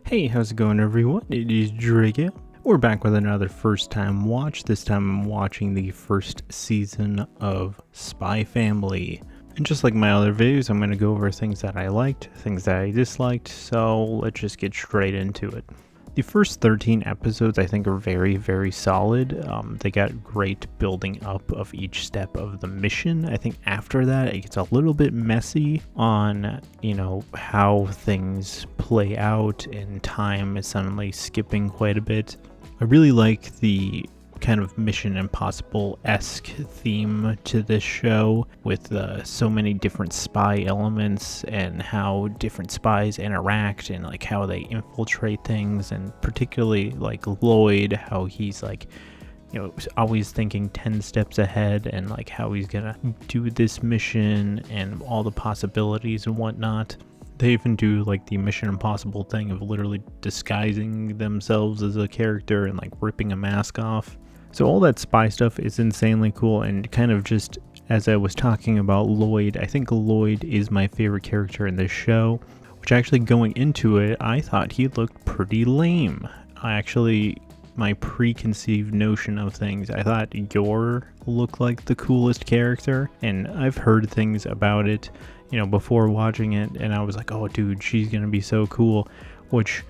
Hey, how's it going, everyone? It is Drake. We're back with another first time watch. This time I'm watching the first season of Spy Family. And just like my other videos, I'm going to go over things that I liked, things that I disliked, so let's just get straight into it. The first 13 episodes I think are very, very solid. They got great building up of each step of the mission. I think after that it gets a little bit messy on, how things play out, and time is suddenly skipping quite a bit. I really like the kind of Mission Impossible-esque theme to this show with so many different spy elements and how different spies interact and like how they infiltrate things, and particularly like Lloyd, how he's like always thinking 10 steps ahead and like how he's gonna do this mission and all the possibilities and whatnot. They even do like the Mission Impossible thing of literally disguising themselves as a character and like ripping a mask off. So all that spy stuff is insanely cool, and kind of just as I was talking about Lloyd, I think Lloyd is my favorite character in this show, which actually going into it, I thought he looked pretty lame. My preconceived notion of things, I thought Yor looked like the coolest character, and I've heard things about it, before watching it, and I was like, oh dude, she's gonna be so cool, which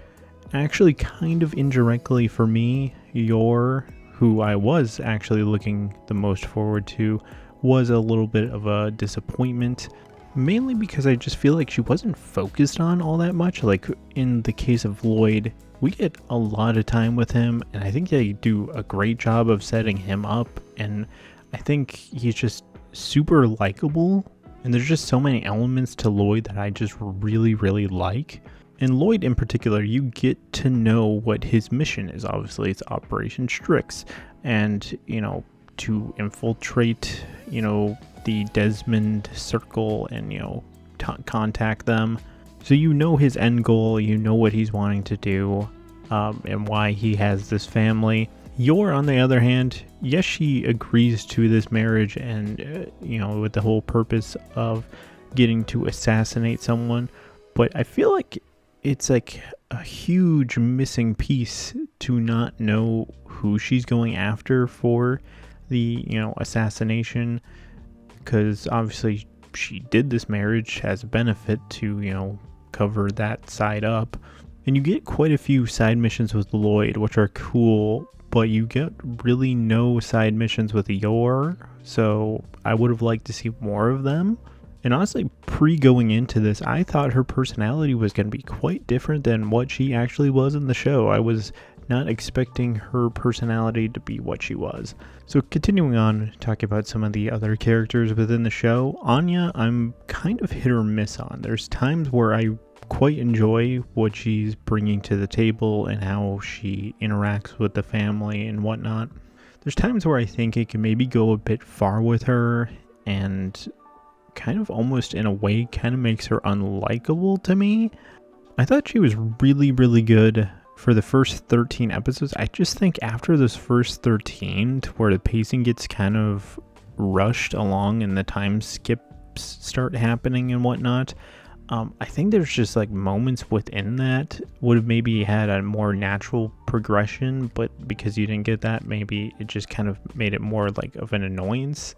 actually kind of indirectly for me, Yor, who I was actually looking the most forward to, was a little bit of a disappointment, mainly because I just feel like she wasn't focused on all that much. Like in the case of Lloyd, we get a lot of time with him, and I think they do a great job of setting him up, and I think he's just super likable, and there's just so many elements to Lloyd that I just really, really like. And Lloyd in particular, you get to know what his mission is. Obviously, it's Operation Strix, and, to infiltrate, the Desmond Circle and, contact them. So his end goal, what he's wanting to do, and why he has this family. Yor, on the other hand, yes, she agrees to this marriage and, with the whole purpose of getting to assassinate someone, but I feel like it's like a huge missing piece to not know who she's going after for the, assassination, because obviously she did this marriage as a benefit to, cover that side up. And you get quite a few side missions with Lloyd, which are cool, but you get really no side missions with Yor, so I would have liked to see more of them. And honestly, going into this, I thought her personality was going to be quite different than what she actually was in the show. I was not expecting her personality to be what she was. So continuing on, talking about some of the other characters within the show, Anya, I'm kind of hit or miss on. There's times where I quite enjoy what she's bringing to the table and how she interacts with the family and whatnot. There's times where I think it can maybe go a bit far with her, and kind of almost in a way kind of makes her unlikable to me. I thought she was really, really good for the first 13 episodes. I just think after those first 13, to where the pacing gets kind of rushed along and the time skips start happening and whatnot, I think there's just like moments within that would have maybe had a more natural progression, but because you didn't get that, maybe it just kind of made it more like of an annoyance.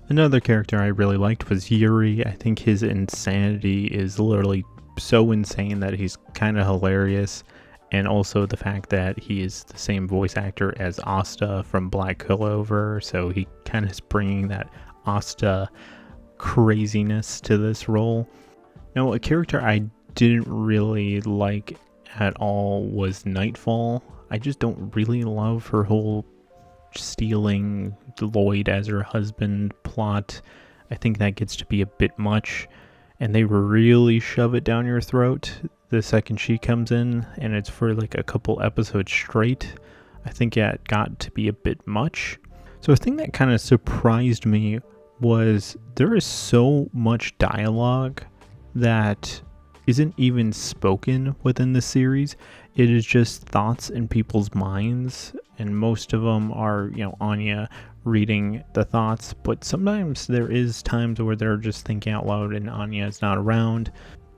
Another character I really liked was Yuri. I think his insanity is literally so insane that he's kind of hilarious. And also the fact that he is the same voice actor as Asta from Black Clover, so he kind of is bringing that Asta craziness to this role. Now, a character I didn't really like at all was Nightfall. I just don't really love her whole stealing Lloyd as her husband plot. I think that gets to be a bit much, and they really shove it down your throat the second she comes in, and it's for like a couple episodes straight. I think it got to be a bit much. So a thing that kind of surprised me was there is so much dialogue that isn't even spoken within the series. It is just thoughts in people's minds, and most of them are, Anya reading the thoughts, but sometimes there is times where they're just thinking out loud and Anya is not around.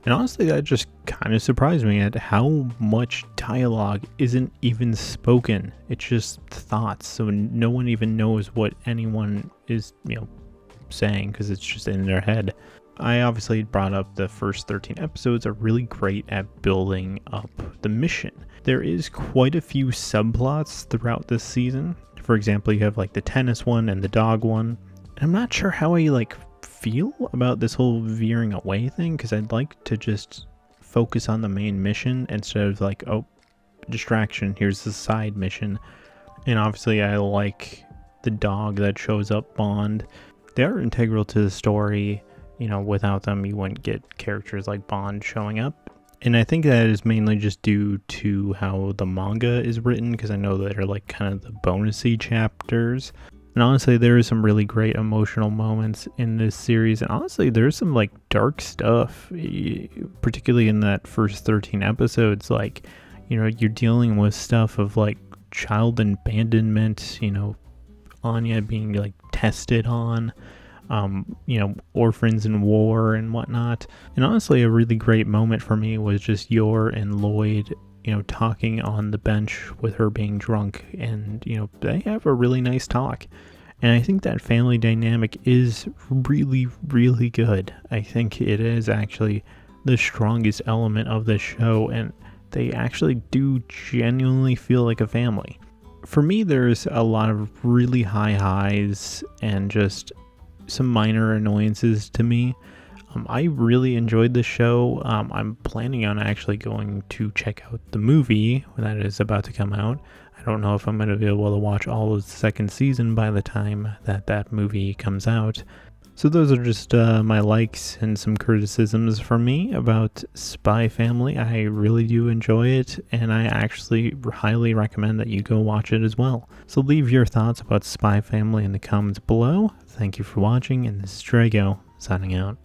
And honestly, that just kind of surprised me at how much dialogue isn't even spoken. It's just thoughts, so no one even knows what anyone is, saying, because it's just in their head. I obviously brought up the first 13 episodes are really great at building up the mission. There is quite a few subplots throughout this season. For example, you have like the tennis one and the dog one. And I'm not sure how I feel about this whole veering away thing, because I'd like to just focus on the main mission instead of distraction, here's the side mission. And obviously I like the dog that shows up, Bond. They are integral to the story. Without them you wouldn't get characters like Bond showing up. And I think that is mainly just due to how the manga is written, because I know that are kind of the bonusy chapters. And honestly, there is some really great emotional moments in this series. And honestly, there's some dark stuff, particularly in that first 13 episodes. You're dealing with stuff of child abandonment, Anya being tested on, orphans in war and whatnot. And honestly, a really great moment for me was just Yor and Lloyd, talking on the bench with her being drunk, and they have a really nice talk. And I think that family dynamic is really, really good. I think it is actually the strongest element of the show, and they actually do genuinely feel like a family. For me, there's a lot of really high highs and just some minor annoyances to me. I really enjoyed the show. I'm planning on actually going to check out the movie that is about to come out. I don't know if I'm going to be able to watch all of the second season by the time that movie comes out. So those are just my likes and some criticisms from me about Spy Family. I really do enjoy it, and I actually highly recommend that you go watch it as well. So leave your thoughts about Spy Family in the comments below. Thank you for watching, and this is Drago, signing out.